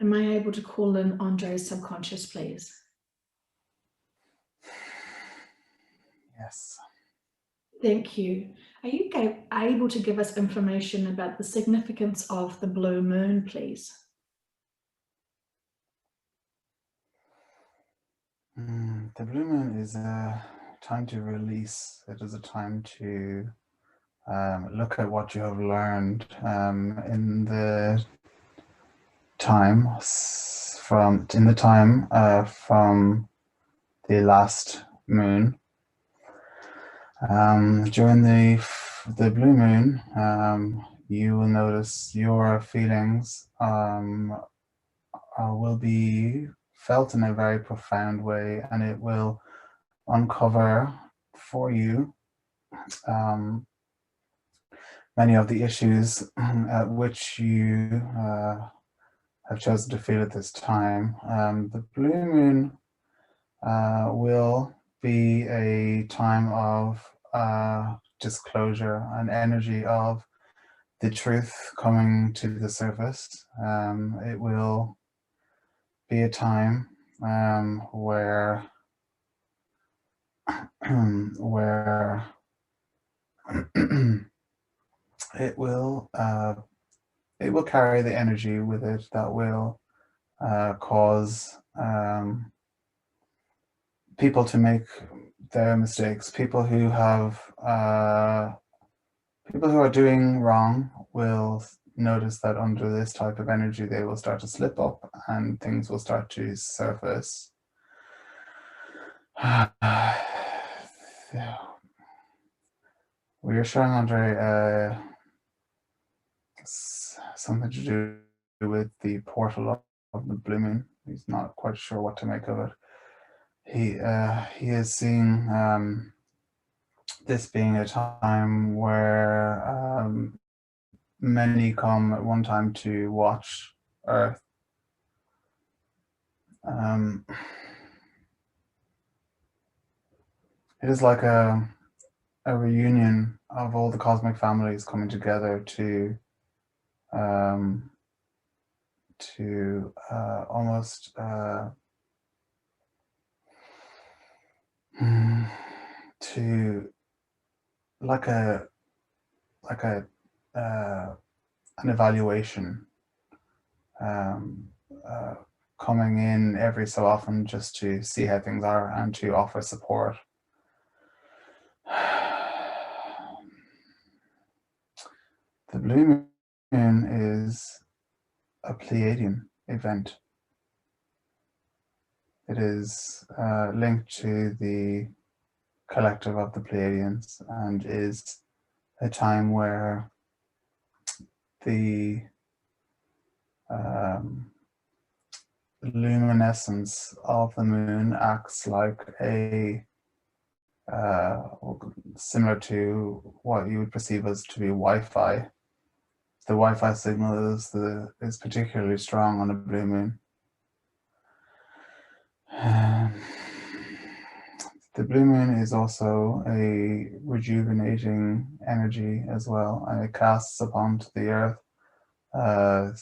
Am I able to call in Andre's subconscious, please? Yes. Thank you. Are you able to give us information about the significance of the blue moon, please? The blue moon is a time to release. It is a time to look at what you have learned in the time from the last moon. During the blue moon, you will notice your feelings will be felt in a very profound way, and it will uncover for you many of the issues at which you have chosen to feel at this time. The blue moon will be a time of disclosure, an energy of the truth coming to the surface. It will be a time where where it will carry the energy with it that will cause people to make their mistakes. People who are doing wrong will notice that under this type of energy they will start to slip up and things will start to surface. We are showing Andre something to do with the portal of the blue moon. He's not quite sure what to make of it. He is seeing this being a time where many come at one time to watch Earth. It is like a reunion of all the cosmic families coming together to almost to like a an evaluation coming in every so often just to see how things are and to offer support. The blue moon is a Pleiadian event. It is linked to the collective of the Pleiadians and is a time where the luminescence of the moon acts like a similar to what you would perceive as to be Wi-Fi. The Wi-Fi signal is particularly strong on a blue moon. The blue moon is also a rejuvenating energy as well, and it casts upon the earth an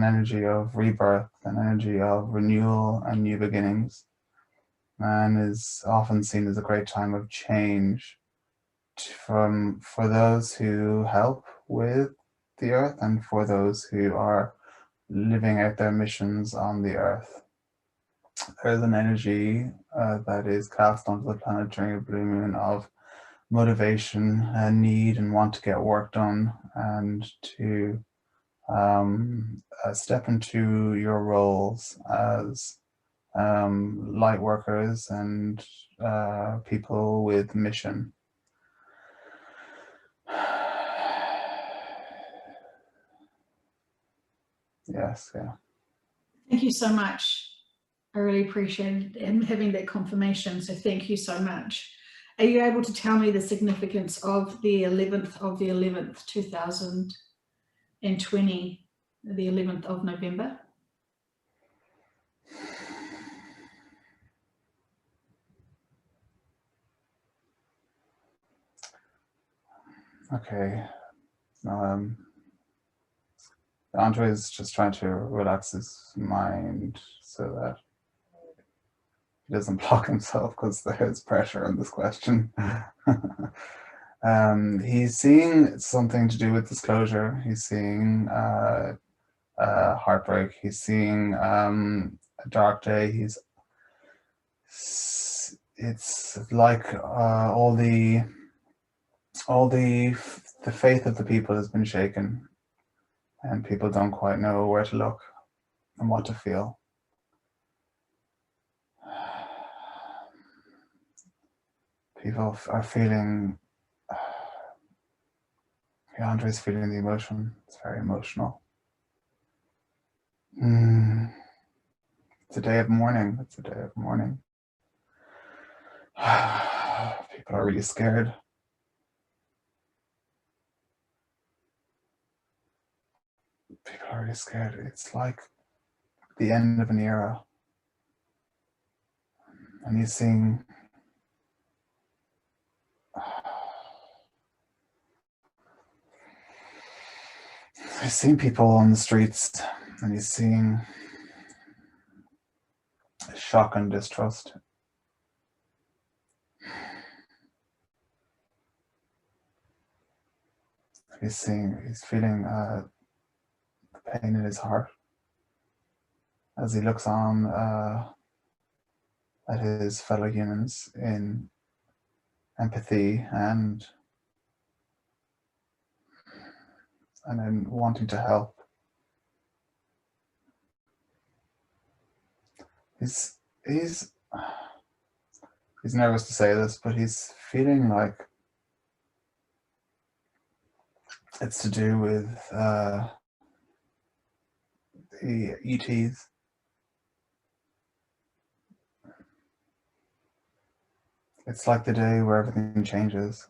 energy of rebirth, an energy of renewal and new beginnings, and is often seen as a great time of change for those who help with the earth and for those who are living out their missions on the earth. There's an energy that is cast onto the planet during a blue moon of motivation and need and want to get work done and to step into your roles as light workers and people with mission. Yes, yeah. Thank you so much. I really appreciate having that confirmation, so thank you so much. Are you able to tell me the significance of the 11th of the 11th, 2020, the 11th of November? Okay. Andre is just trying to relax his mind so that he doesn't block himself, because there's pressure on this question. He's seeing something to do with disclosure. He's seeing heartbreak. He's seeing a dark day. It's like all the faith of the people has been shaken, and people don't quite know where to look and what to feel. People are feeling, Andre's feeling the emotion. It's very emotional. It's a day of mourning. It's a day of mourning. People are really scared. People are really scared. It's like the end of an era. And he's seeing people on the streets, and he's seeing shock and distrust. He's feeling the pain in his heart as he looks on at his fellow humans in empathy and in wanting to help. He's nervous to say this, but he's feeling like it's to do with the ETs. It's like the day where everything changes,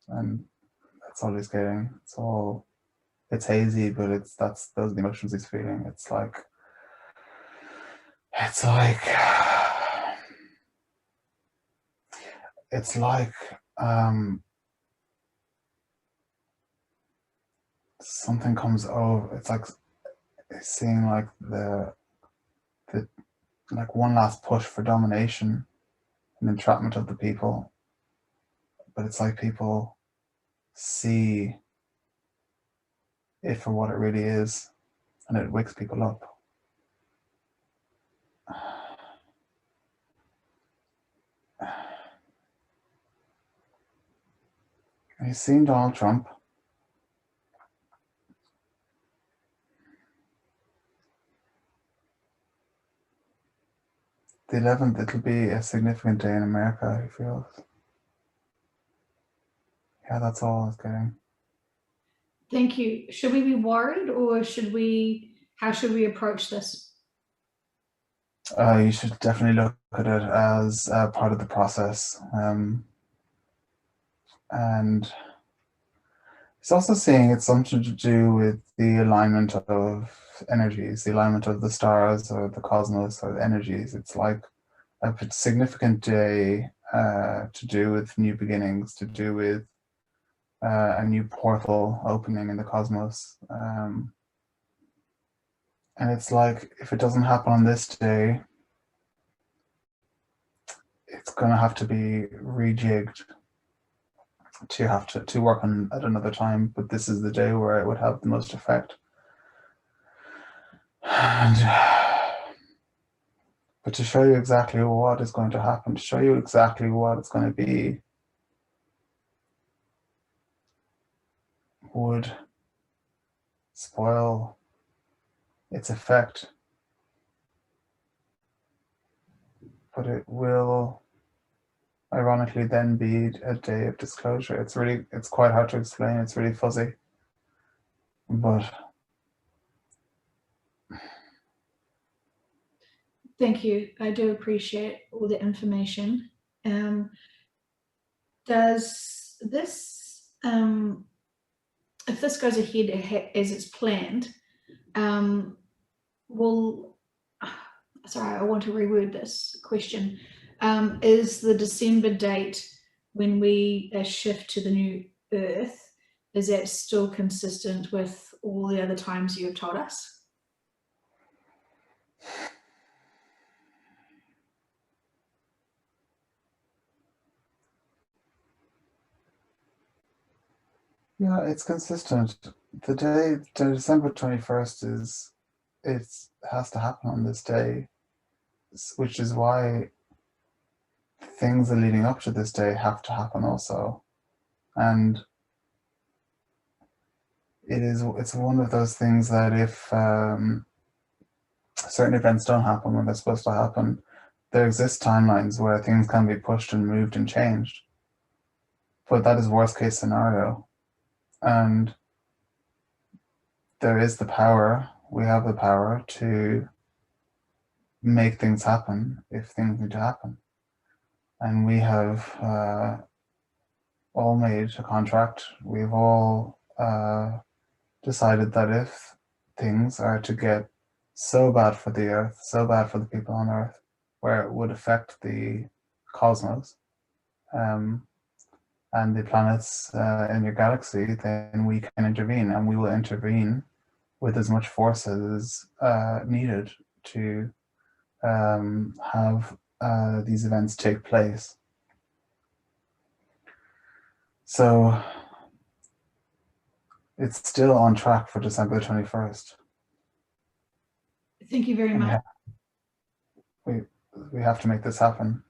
and that's all he's getting. It's hazy, but those are the emotions he's feeling. It's like something comes over. It's like seeing like the like one last push for domination and entrapment of the people, but it's like people see it for what it really is, and it wakes people up. Have you seen Donald Trump? The 11th, it'll be a significant day in America, he feels. Yeah, that's all it's getting. Thank you. Should we be worried, or how should we approach this? You should definitely look at it as part of the process. And he's also saying it's something to do with the alignment of energies, the alignment of the stars or the cosmos or the energies. It's like a significant day to do with new beginnings, to do with a new portal opening in the cosmos. And it's like, if it doesn't happen on this day, it's going to have to be rejigged to work on at another time. But this is the day where it would have the most effect. But to show you exactly what is going to happen, to show you exactly what it's going to be, would spoil its effect. But it will ironically then be a day of disclosure. It's quite hard to explain. It's really fuzzy. But thank you. I do appreciate all the information. Does this, if this goes ahead as it's planned, sorry, I want to reword this question. Is the December date when we shift to the new Earth, Is that still consistent with all the other times you have told us? Yeah, it's consistent. The December 21st it has to happen on this day, which is why things leading up to this day have to happen also. And it's one of those things that if certain events don't happen when they're supposed to happen, there exist timelines where things can be pushed and moved and changed. But that is worst case scenario. And there is the power, we have the power to make things happen if things need to happen. And we have all made a contract. We've all decided that if things are to get so bad for the earth, so bad for the people on earth, where it would affect the cosmos and the planets in your galaxy, then we can intervene, and we will intervene with as much force as needed to have these events take place. So it's still on track for December 21st. Thank you very much. We have to make this happen.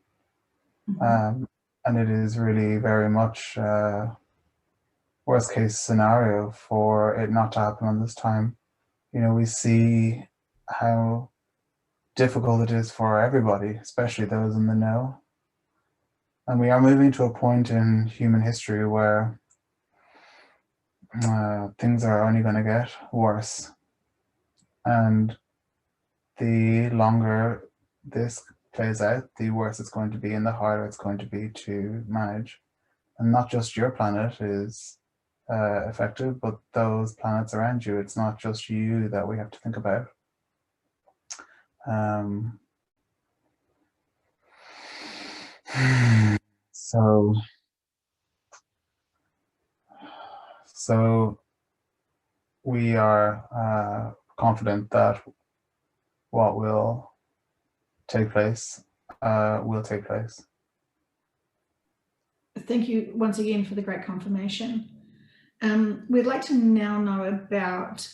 And it is really very much worst case scenario for it not to happen on this time. You know, we see how difficult it is for everybody, especially those in the know. And we are moving to a point in human history where things are only going to get worse. And the longer this plays out, the worse it's going to be and the harder it's going to be to manage. And not just your planet is affected, but those planets around you. It's not just you that we have to think about. So we are confident that what will take place will take place. Thank you once again for the great confirmation. We'd like to now know about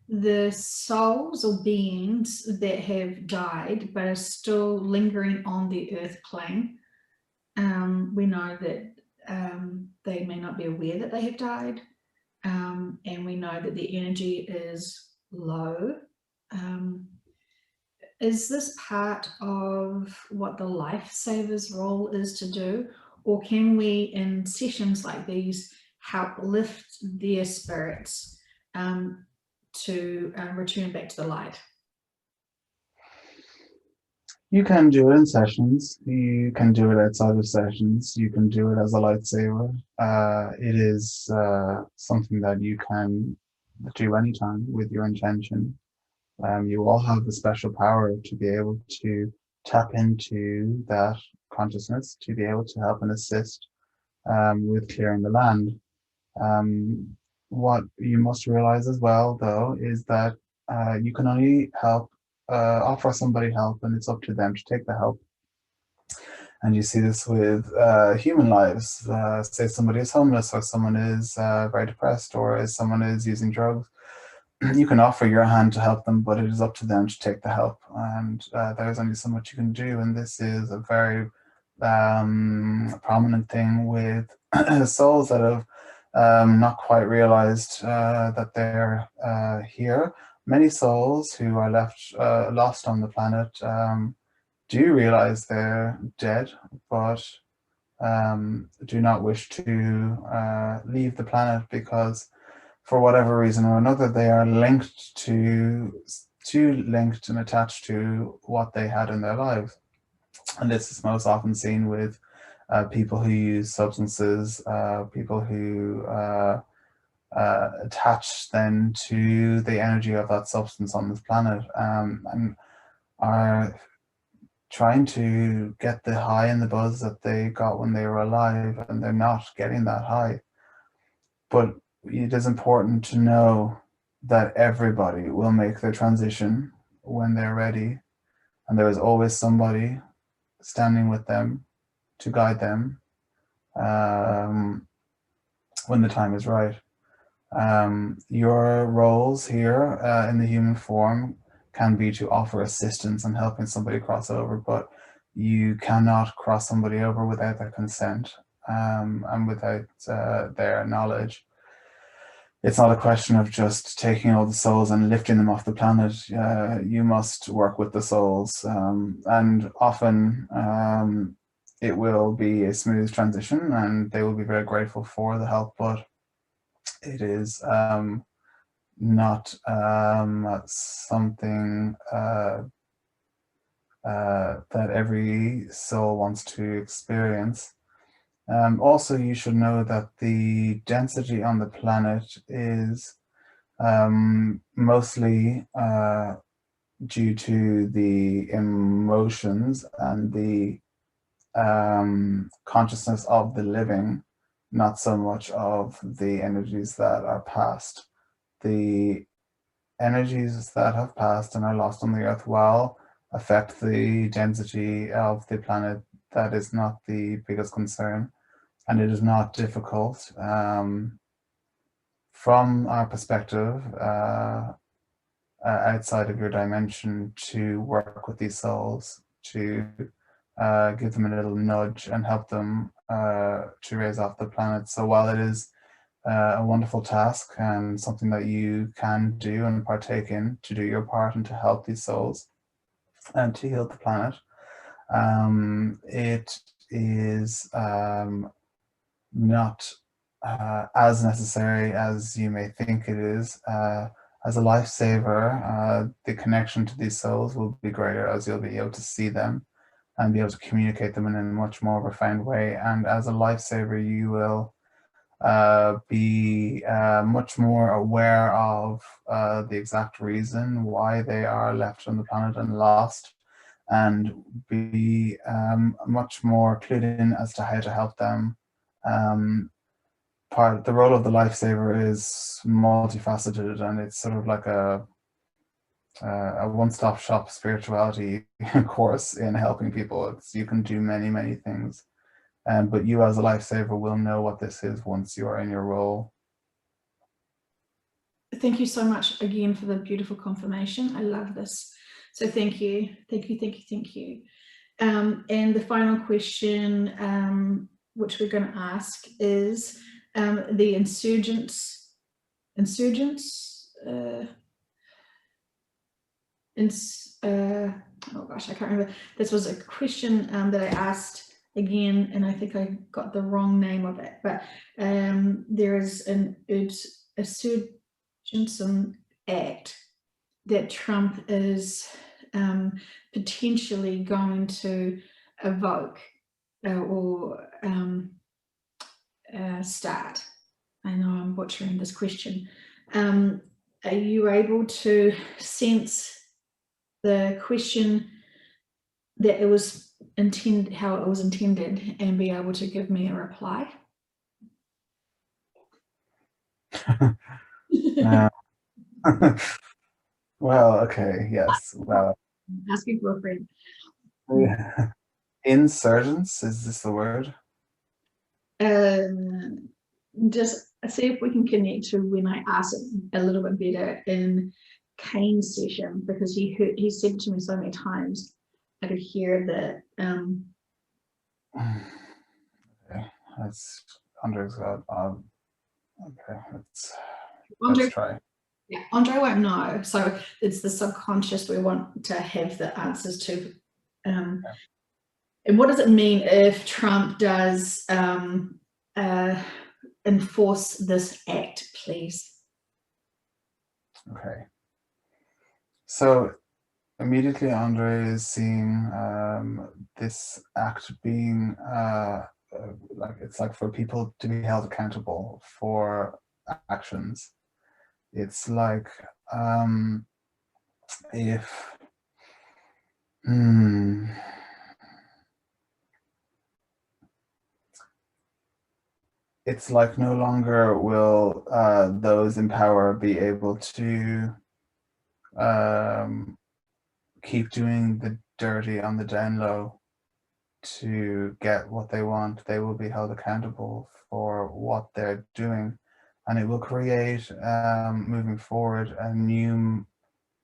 the souls or beings that have died but are still lingering on the earth plane. We know that they may not be aware that they have died, and we know that the energy is low. Is this part of what the lifesaver's role is to do, or can we, in sessions like these, help lift their spirits to return back to the light? You can do it in sessions. You can do it outside of sessions. You can do it as a lightsaber. It is something that you can do anytime with your intention. You all have the special power to be able to tap into that consciousness, to be able to help and assist with clearing the land. What you must realize as well, though, is that you can only help, offer somebody help, and it's up to them to take the help. And you see this with human lives. Say somebody is homeless, or someone is very depressed, or someone is using drugs. You can offer your hand to help them, but it is up to them to take the help. And there's only so much you can do. And this is a very prominent thing with souls that have not quite realized that they're here. Many souls who are lost on the planet do realize they're dead, but do not wish to leave the planet because, for whatever reason or another, they are linked linked and attached to what they had in their lives. And this is most often seen with people who use substances, people who attach then to the energy of that substance on this planet, and are trying to get the high and the buzz that they got when they were alive, and they're not getting that high. but it is important to know that everybody will make their transition when they're ready, and there is always somebody standing with them to guide them when the time is right. Your roles here in the human form can be to offer assistance and helping somebody cross over, but you cannot cross somebody over without their consent and without their knowledge. It's not a question of just taking all the souls and lifting them off the planet. You must work with the souls, and often it will be a smooth transition, and they will be very grateful for the help. But it is not something that every soul wants to experience. Also, you should know that the density on the planet is mostly due to the emotions and the consciousness of the living, not so much of the energies that are past. The energies that have passed and are lost on the earth, while affect the density of the planet, that is not the biggest concern, and it is not difficult from our perspective outside of your dimension to work with these souls, to give them a little nudge and help them to raise off the planet. So while it is a wonderful task and something that you can do and partake in to do your part and to help these souls and to heal the planet, it is not as necessary as you may think it is. As a lifesaver, the connection to these souls will be greater as you'll be able to see them and be able to communicate them in a much more refined way. And as a lifesaver, you will be much more aware of the exact reason why they are left on the planet and lost, and be much more clued in as to how to help them. The role of the lifesaver is multifaceted, and it's sort of like a one-stop shop spirituality course in helping people. You can do many things. But you as a lifesaver will know what this is once you are in your role. Thank you so much again for the beautiful confirmation. I love this. So thank you. And the final question, which we're going to ask, is the insurgents. Oh gosh, I can't remember. This was a question that I asked again, and I think I got the wrong name of it, but there is an Insurgency Act that Trump is potentially going to evoke or start. I know I'm butchering this question. Are you able to sense the question that it was intended, how it was intended, and be able to give me a reply? Well, okay, yes. Well, Asking for a friend. Insurgents, is this the word? Just see if we can connect to when I asked it a little bit better in Kane's session, because he said it to me so many times. I could hear that. Okay, that's Andre's got. Okay, let's try. Yeah, Andre won't know. So it's the subconscious we want to have the answers to. And what does it mean if Trump does enforce this act, please? Okay. So immediately Andre is seeing this act being like, it's like for people to be held accountable for actions. It's like if it's like no longer will those in power be able to keep doing the dirty on the down low to get what they want. They will be held accountable for what they're doing, and it will create, moving forward, a new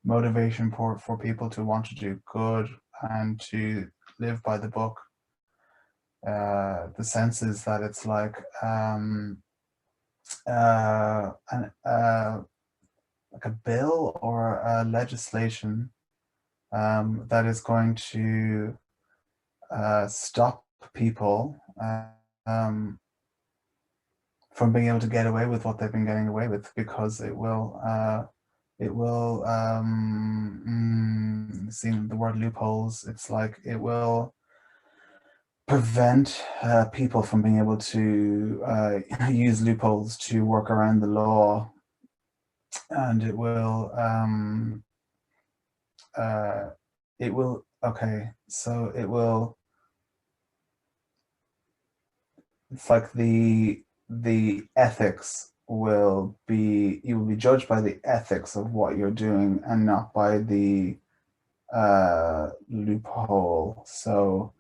motivation for people to want to do good and to live by the book. The sense is that it's like like a bill or a legislation that is going to stop people from being able to get away with what they've been getting away with, because it will seeing the word loopholes, it's like it will prevent people from being able to use loopholes to work around the law, and okay, so it's like the ethics will be, you will be judged by the ethics of what you're doing and not by the loophole. So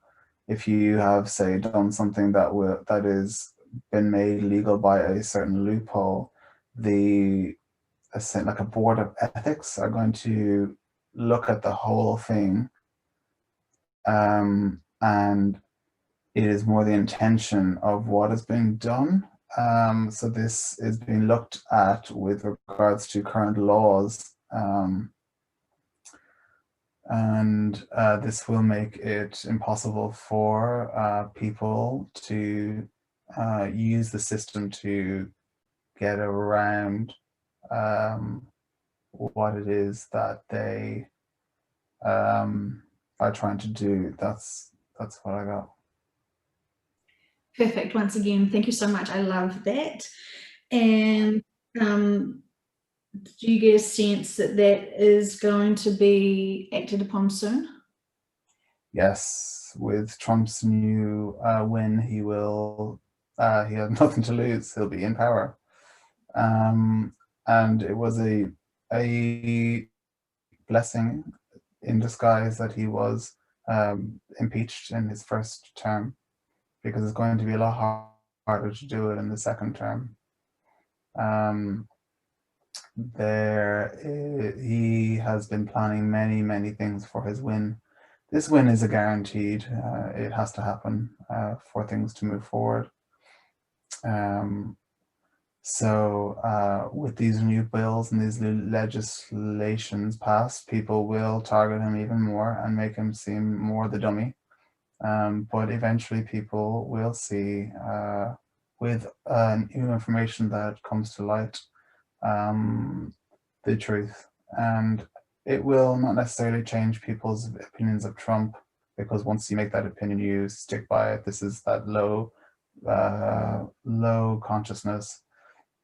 if you have, say, done something that is been made legal by a certain loophole, like a board of ethics are going to look at the whole thing, and it is more the intention of what is being done. So this is being looked at with regards to current laws, and this will make it impossible for people to use the system to get around what it is that they are trying to do. That's what I got. Perfect. Once again, thank you so much. I love that. And do you get a sense that that is going to be acted upon soon? Yes, with Trump's new win, he will. He has nothing to lose. He'll be in power, and it was a blessing in disguise that he was impeached in his first term, because it's going to be a lot harder to do it in the second term. He has been planning many things for his win. This win is a guaranteed. It has to happen for things to move forward. So with these new bills and these new legislations passed, people will target him even more and make him seem more the dummy. But eventually people will see, with new information that comes to light, the truth. And it will not necessarily change people's opinions of Trump, because once you make that opinion, you stick by it. This is that low consciousness.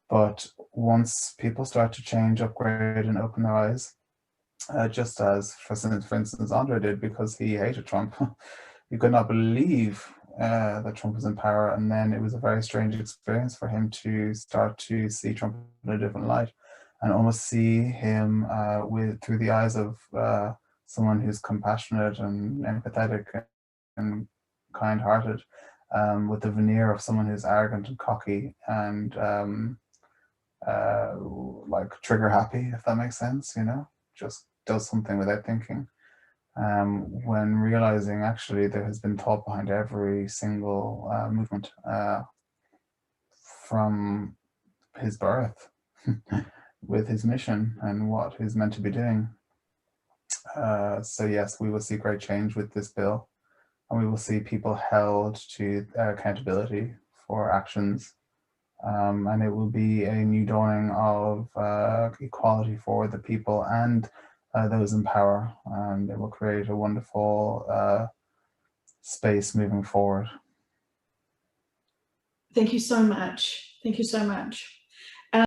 But once people start to change, upgrade, and open their eyes, just as, for instance, Andre did, because he hated Trump. He could not believe that Trump was in power, and then it was a very strange experience for him to start to see Trump in a different light, and almost see him through the eyes of someone who's compassionate and empathetic and kind-hearted, with the veneer of someone who's arrogant and cocky and like trigger happy, if that makes sense, just does something without thinking. When realizing actually there has been thought behind every single movement from his birth, with his mission and what he's meant to be doing. So yes, we will see great change with this bill, and we will see people held to accountability for actions, and it will be a new dawning of equality for the people and those in power, and it will create a wonderful space moving forward. Thank you so much. Thank you so much.